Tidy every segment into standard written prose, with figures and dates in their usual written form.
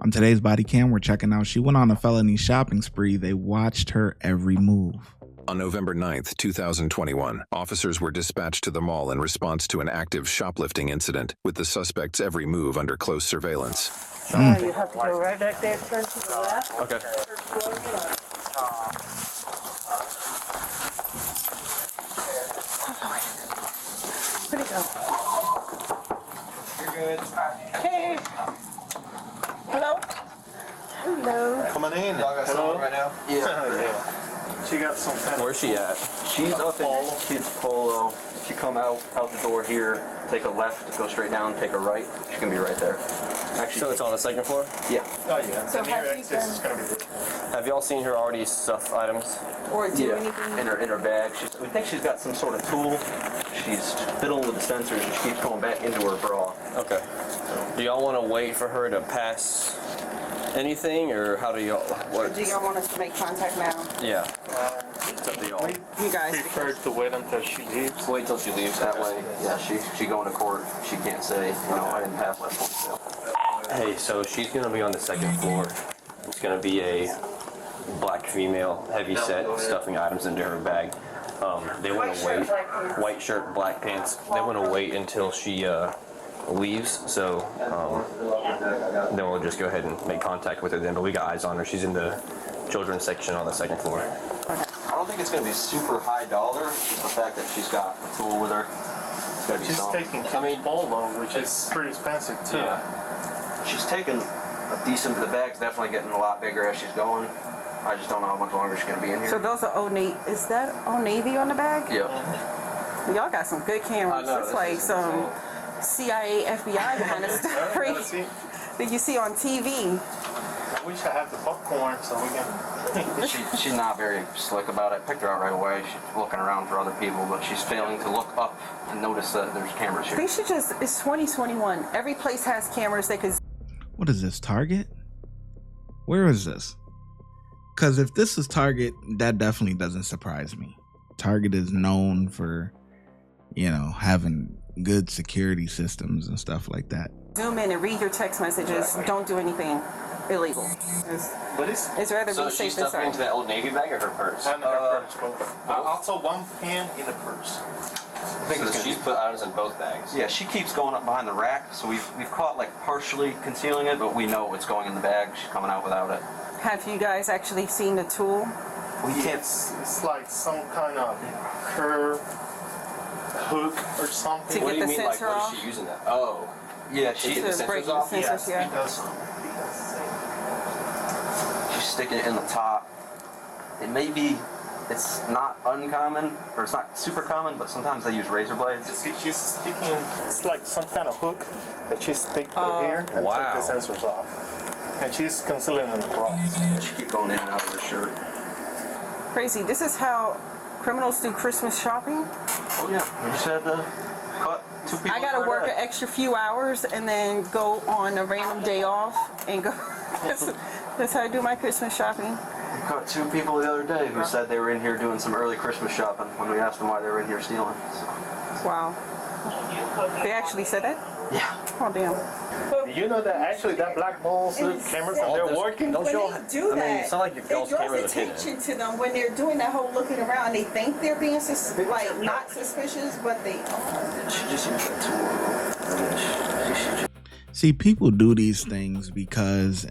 On today's body cam, we're checking out she went on a felony shopping spree. They watched her every move. On November 9th, 2021, officers were dispatched to the mall in response to an active shoplifting incident with the suspect's every move under close surveillance. You have to go right back there, turn to the left. Okay. Where'd it go? You're good. Hey. Hello. Hello. Coming in. Y'all got someone right now? Yeah. She got some kind Where's she at? She's up in Kids Polo. She come out the door here, take a left, go straight down, take a right. She can be right there. Actually, So it's on the second floor? yeah. Oh yeah. So And have your you access is been- gonna be good. Have y'all seen her already stuff items? Or do Yeah. anything? In her bag. We think she's got some sort of tool. She's fiddling with the sensors and she keeps going back into her bra. Okay. Do y'all want to wait for her to pass anything, or how do y'all? What? Do y'all want us to make contact now? Yeah. It's up to y'all. You guys. Prefer to wait until she leaves. Wait till she leaves. That way, yeah, she going to court. She can't say, I didn't pass that point. Hey, so she's gonna be on the second floor. It's gonna be a black female, heavy set, stuffing items into her bag. They want to wait. White shirt, black pants. They want to wait until she leaves. So then we'll just go ahead and make contact with her then. But we got eyes on her. She's in the children's section on the second floor. I don't think it's going to be super high dollar. It's just the fact that she's got a tool with her. It's gotta be She's something. taking Polo, which is pretty expensive too. Yeah. She's taking a decent. The bag's definitely getting a lot bigger as she's going. I just don't know how much longer she's gonna be in here. So those are Old Navy. Is that Old Navy on the bag? Yep. Y'all got some good cameras. I know, It's this like is some CIA, FBI kind of stuff See, that you see on TV. I wish I had the popcorn so we can. She's not very slick about it. Picked her out right away. She's looking around for other people, but she's failing to look up and notice that there's cameras here. They should just. It's 2021. Every place has cameras. They could. What is this, Target? Where is this? Because if this is Target, that definitely doesn't surprise me. Target is known for, having good security systems and stuff like that. Zoom in and read your text messages. Don't do anything illegal. But it's It's rather So be she's safe than stuffing into sorry. that Old Navy bag or her purse? and her purse both. Also one pen in the purse. I think So it's she's put items in both bags. Yeah, she keeps going up behind the rack, so we've caught like partially concealing it, but we know it's going in the bag. She's coming out without it. Have you guys actually seen the tool? We can't. It's like some kind of curve hook or something. To What do get you the mean? Like, sensor what off? is she using that? Oh. Yeah, she. Get the To break sensors the off? sensors, yeah. She's sticking it in the top. It may be. It's not uncommon, or it's not super common, but sometimes they use razor blades. She's sticking. It's like some kind of hook that she stick her here and Wow. take the sensors off. And she's concealing in the bra. She keep going in and out of her shirt. Crazy. This is how criminals do Christmas shopping. Oh yeah, we just had to cut 2 people. I gotta work an extra few hours and then go on a random day off and go. That's how I do my Christmas shopping. We caught 2 people the other day who said they were in here doing some early Christmas shopping when we asked them why they were in here stealing. So, Wow. They actually said that? yeah. Oh, damn. You know that actually that black balls cameras and they're working. Don't When y'all? they do I mean, that, it's not like your it y'all's draws cameras are hidden. attention to them when they're doing that whole looking around. They think they're being not suspicious, but they are. She just used that tool. See, people do these things because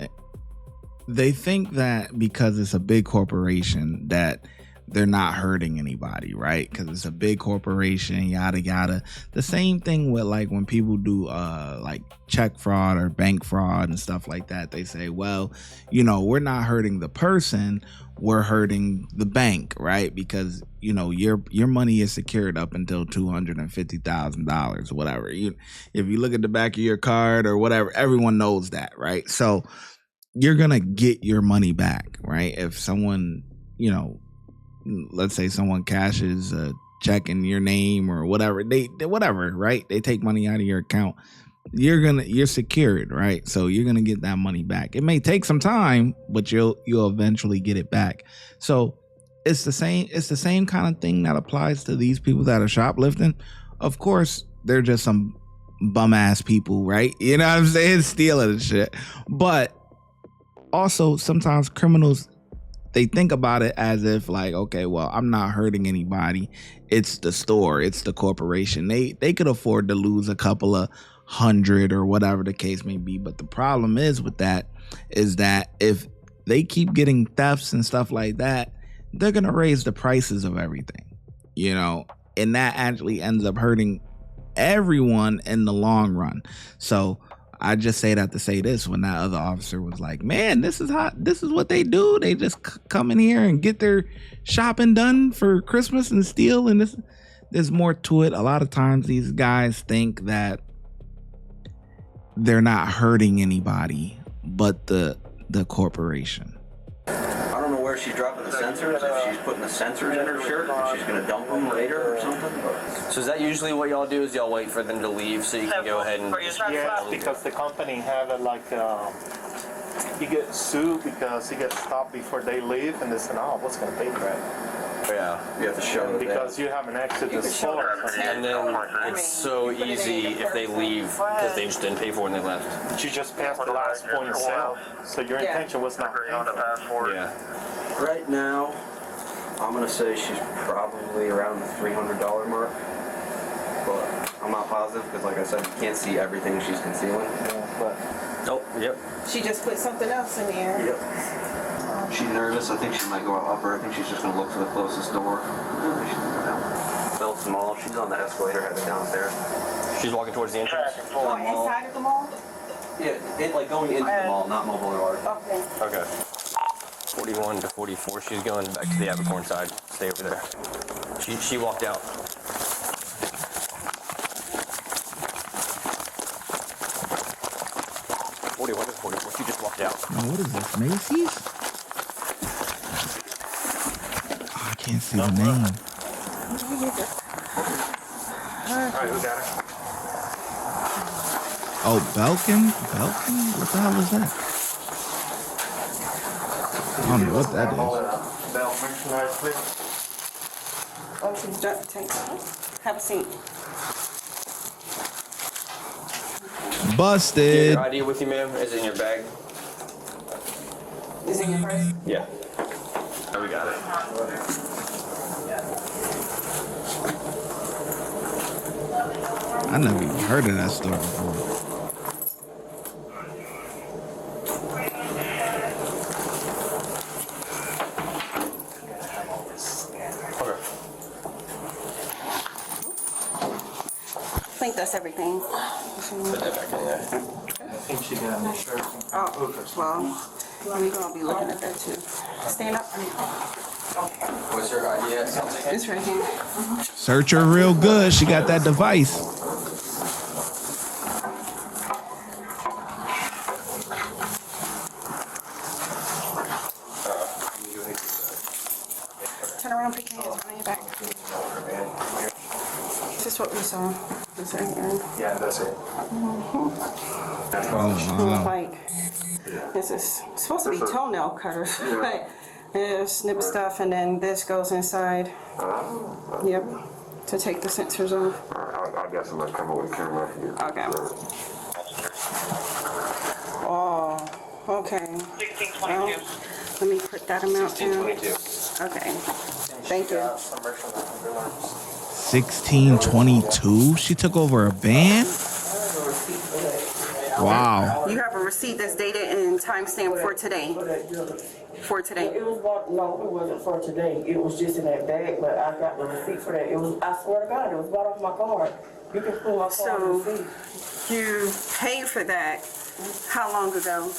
they think that because it's a big corporation that they're not hurting anybody, right? Because it's a big corporation, yada yada. The same thing with like when people do like check fraud or bank fraud and stuff like that. They say, well, we're not hurting the person, we're hurting the bank, right? Because your money is secured up until $250,000, whatever. If you look at the back of your card or whatever, everyone knows that, right? So you're gonna get your money back, right? If someone, let's say someone cashes a check in your name or whatever, whatever, right? They take money out of your account. You're secured, right? So you're gonna get that money back. It may take some time, but you'll eventually get it back. So it's the same kind of thing that applies to these people that are shoplifting. Of course, they're just some bum ass people, right? You know what I'm saying? Stealing and shit. But also sometimes criminals, they think about it as if like, okay, well, I'm not hurting anybody. It's the store, it's the corporation. They could afford to lose a couple of hundred or whatever the case may be. But the problem is with that is that if they keep getting thefts and stuff like that, they're gonna raise the prices of everything, you know, and that actually ends up hurting everyone in the long run. So I just say that to say this: when that other officer was like, man, this is what they do. They just come in here and get their shopping done for Christmas and steal. And there's more to it. A lot of times these guys think that they're not hurting anybody but the corporation. I don't know where she's dropping the sensors, if she's putting the sensors in her shirt, if she's gonna dump them later or something. So is that usually what y'all do? Is y'all wait for them to leave so you can go ahead and Yeah, because the company have it like, he gets sued because he gets stopped before they leave, and they said, oh, what's gonna pay for that? yeah. You have to show Because you haven't exited the store. And then it's so easy if they leave because they just didn't pay for it when they left. But you just passed the last point of sale, so your intention was not paying for it. Yeah. Right now, I'm gonna say she's probably around the $300 mark, but I'm not positive because, like I said, you can't see everything she's concealing. Yeah, but Oh, yep. She just put something else in there. Yep. She's nervous. I think she might go out upper. I think she's just gonna look for the closest door. She's gonna go down. Belt's mall. She's on the escalator headed downstairs. She's walking towards the entrance. Oh, inside of the mall? Yeah, like going into the mall, not Mobile Boulevard. Okay. Okay. 41 to 44. She's going back to the Abercorn side. Stay over there. She walked out. 41 to 44. She just walked out. Now, what is this, Macy's? Oh, I can't see the name. Alright, who got it? Oh, Belkin? Belkin? What the hell is that? I don't know what that is. Bell merchandise, please. Oh, she's just have a seat. Is Busted. your ID with you, ma'am? Is it in your bag? Is it in your purse? Yeah. Oh, we got it. I never even heard of that store before. Okay. I think that's everything. Put that back in there. I think she got a new shirt. Oh, well, we're gonna be looking at that too. Stand up. What's her ID at? It's right here. Search her real good. She got that device. Turn around, put your hands behind your back. This is what we saw. This right here. Yeah, that's it. Oh, Look wow. like this is supposed to be toenail cutters, but there's snip stuff, and then this goes inside. Yep, to take the sensors off. I got somebody come over and camera for you. Okay. Oh, okay. Well, let me put that amount down. 1622. Okay. Thank you. 1622. She took over a band. Wow. You have a receipt that's dated and timestamped for today. For today. It was bought, no, it wasn't for today. It was just in that bag, but I got the receipt for that. It was, I swear to God, it was bought off my card. You can pull my card So receipt. you paid for that how long ago?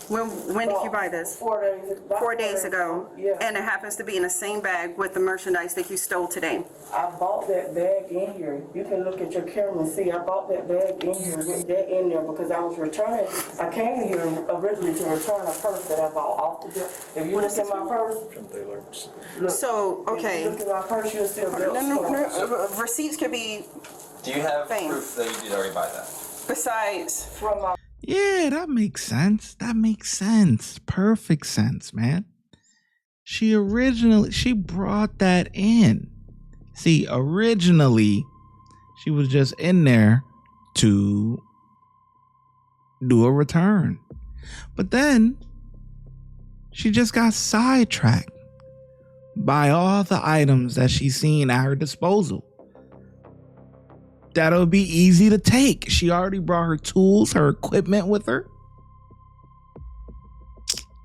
When did you buy this? 4 days. About 4 days ago. Yeah. And it happens to be in the same bag with the merchandise that you stole today. I bought that bag in here. You can look at your camera and see I bought that bag in here with that in there because I was returning. I came here originally to return a purse that I bought off the bill. If you look at my purse, look, So, if okay. you look at my purse, you'll see a bill. No. Receipts could be Do you have Fine. proof that you did already buy that? besides. From my Yeah, that makes sense. That makes sense. Perfect sense, man. She brought that in. See, originally, she was just in there to do a return. But then She just got sidetracked by all the items that she's seen at her disposal. That'll be easy to take. She already brought her tools, her equipment with her.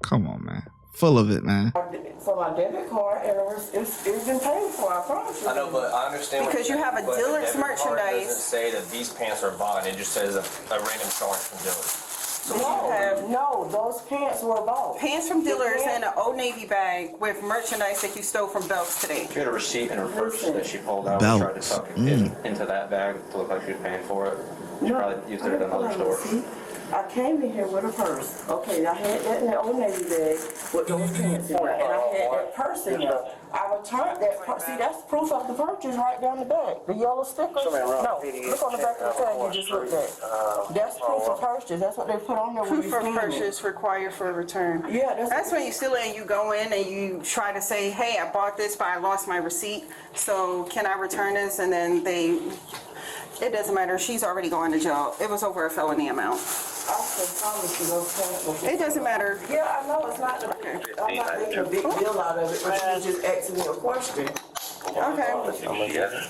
Come on, man. Full of it, man. For my debit card, and it's been paid for, I promise you. I know, but I understand. Because you have a dealer's merchandise. It doesn't say that these pants are bought. It just says a random charge from dealers. No, those pants were bought. Pants from dealers and an Old Navy bag with merchandise that you stole from Belts today. She had a receipt in her purse that she pulled out Belts. and tried to tuck it into that bag to look like she was paying for it. She probably used it at another store. I came in here with a purse. Okay, I had that in the Old Navy bag with those pants in there, and I had that purse in there. I returned that purse. See, that's proof of the purchase right down the back. The yellow sticker. No, look on the back of the tag you just looked at. That's proof of purchase. That's what they put on there when you Proof of scan it. purchase required for return. Yeah, That's when you steal it and you go in and you try to say, hey, I bought this, but I lost my receipt. So can I return this? And then it doesn't matter. She's already going to jail. It was over a felony amount. I can promise you those pants. It doesn't matter. Yeah, I know it's not. I'm not making a big deal out of it, but you just asking me a question. Okay.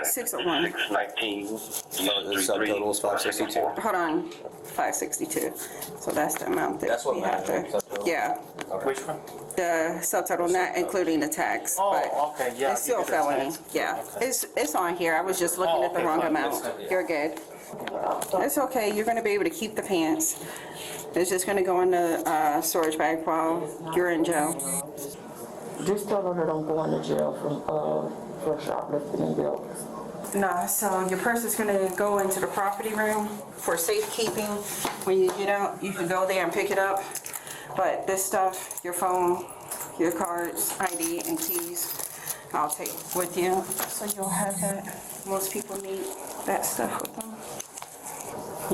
601. 619. The subtotal is 562. Hold on. 562. So that's the amount that That's what we have matters, to. subtotal? Yeah. Which one? The subtotal, not including the tax. but Okay, yeah. It's still a because that's felony. tax. Yeah. It's on here. I was just looking at the okay, wrong fine. amount. You're good. It's okay. You're going to be able to keep the pants. It's just going to go in the storage bag while you're in jail. Just tell her that I'm going to jail for shoplifting and bills. Nah, so your purse is going to go into the property room for safekeeping. When you get out, you can go there and pick it up. But this stuff, your phone, your cards, ID, and keys, I'll take with you. So you'll have that. Most people need that stuff with them.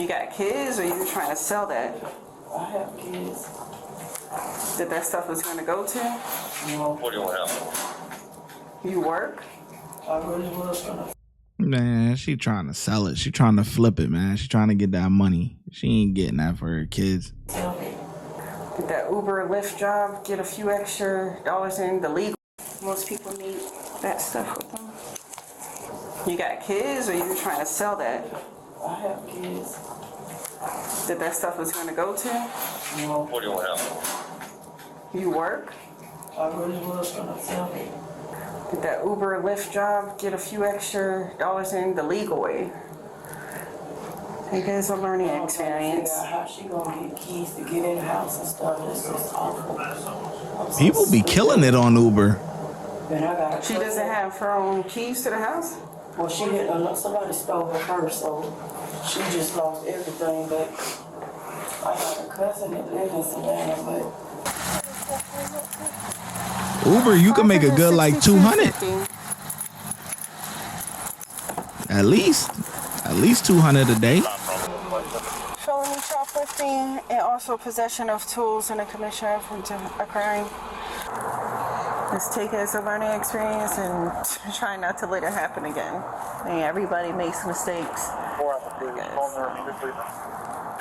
You got kids, or you trying to sell that? I have kids. That stuff is going to go to? No, What do you want help? You work? I really was gonna. Man, she trying to sell it. She trying to flip it, man. She trying to get that money. She ain't getting that for her kids. Get that Uber, Lyft job, get a few extra dollars in the legal. Most people need that stuff with them. You got kids, or you trying to sell that? I have kids. That stuff is going to go to? No, What do you want help? You work? I really was gonna sell it. Get that Uber, Lyft job, get a few extra dollars in the legal way. It is a learning experience. How she gonna get keys to get in the house and stuff? It's just awful. People be killing it on Uber. Then I got. She doesn't have her own keys to the house? Well, she didn't. Somebody stole her purse, so she just lost everything. But I got a cousin that lives in Savannah, but. Uber, you can make a good like 200. At least 200 a day. Felony shoplifting and also possession of tools in the commission of a crime. Let's take it as a learning experience and try not to let it happen again. And everybody makes mistakes.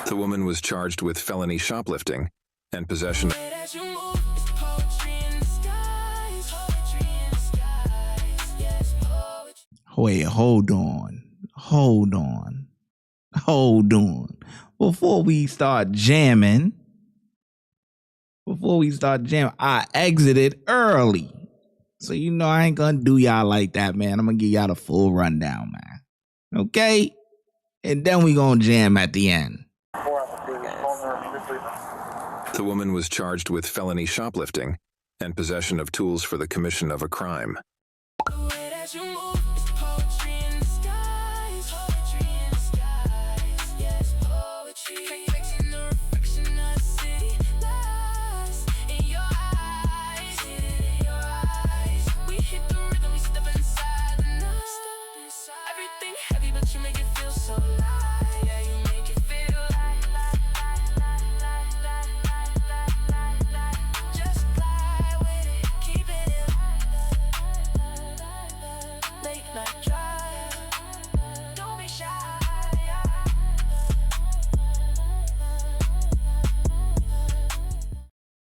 The woman was charged with felony shoplifting and possession. Wait, hold on. Before we start jamming, I exited early. So you know I ain't gonna do y'all like that, man. I'm gonna give y'all the full rundown, man. Okay? And then we gonna jam at the end. The woman was charged with felony shoplifting and possession of tools for the commission of a crime.